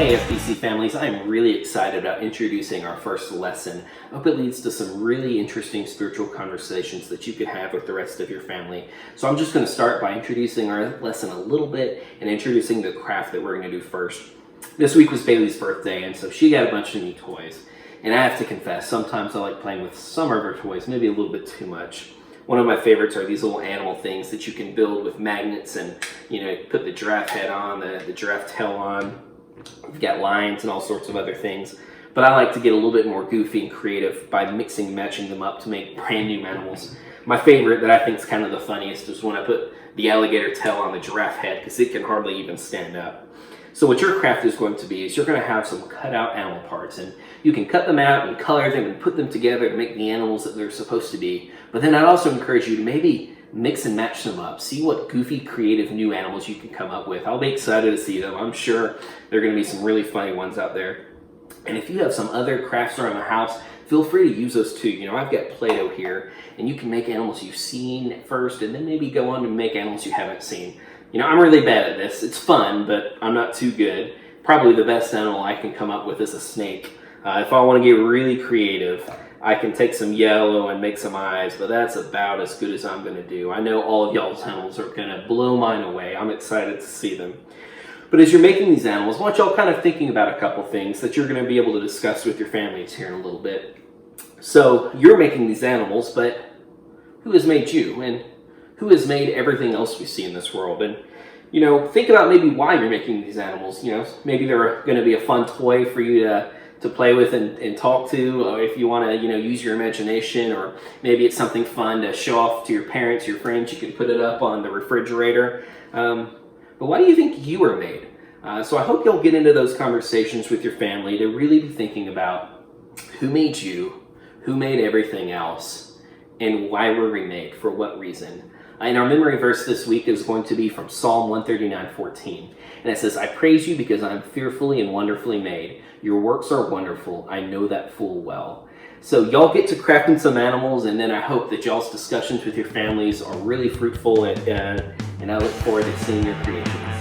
Hey FPC families, I'm really excited about introducing our first lesson. I hope it leads to some really interesting spiritual conversations that you can have with the rest of your family. So I'm just going to start by introducing our lesson a little bit and introducing the craft that we're going to do first. This week was Bailey's birthday, and so she got a bunch of new toys. And I have to confess, sometimes I like playing with some of her toys, maybe a little bit too much. One of my favorites are these little animal things that you can build with magnets and, put the giraffe head on, the giraffe tail on. We've got lions and all sorts of other things. But I like to get a little bit more goofy and creative by mixing and matching them up to make brand new animals. My favorite that I think is kind of the funniest is when I put the alligator tail on the giraffe head because it can hardly even stand up. So what your craft is going to be is you're going to have some cut out animal parts, and you can cut them out and color them and put them together to make the animals that they're supposed to be. But then I'd also encourage you to maybe mix and match them up. See what goofy, creative new animals you can come up with. I'll be excited to see them. I'm sure there are going to be some really funny ones out there. And if you have some other crafts around the house, feel free to use those too. I've got Play-Doh here, and you can make animals you've seen first, and then maybe go on to make animals you haven't seen. I'm really bad at this. It's fun, but I'm not too good. Probably the best animal I can come up with is a snake. If I want to get really creative, I can take some yellow and make some eyes, but that's about as good as I'm going to do. I know all of y'all's animals are going to blow mine away. I'm excited to see them. But as you're making these animals, I want y'all kind of thinking about a couple things that you're going to be able to discuss with your families here in a little bit. So you're making these animals, but who has made you? And who has made everything else we see in this world? And, think about maybe why you're making these animals. Maybe they're going to be a fun toy for you to play with and talk to, or if you want to, use your imagination, or maybe it's something fun to show off to your parents, your friends. You can put it up on the refrigerator. But why do you think you were made? So I hope you'll get into those conversations with your family to really be thinking about who made you, who made everything else, and why were we made, for what reason. And our memory verse this week is going to be from Psalm 139:14. And it says, "I praise you because I'm fearfully and wonderfully made. Your works are wonderful. I know that full well." So y'all get to crafting some animals, and then I hope that y'all's discussions with your families are really fruitful, and I look forward to seeing your creation.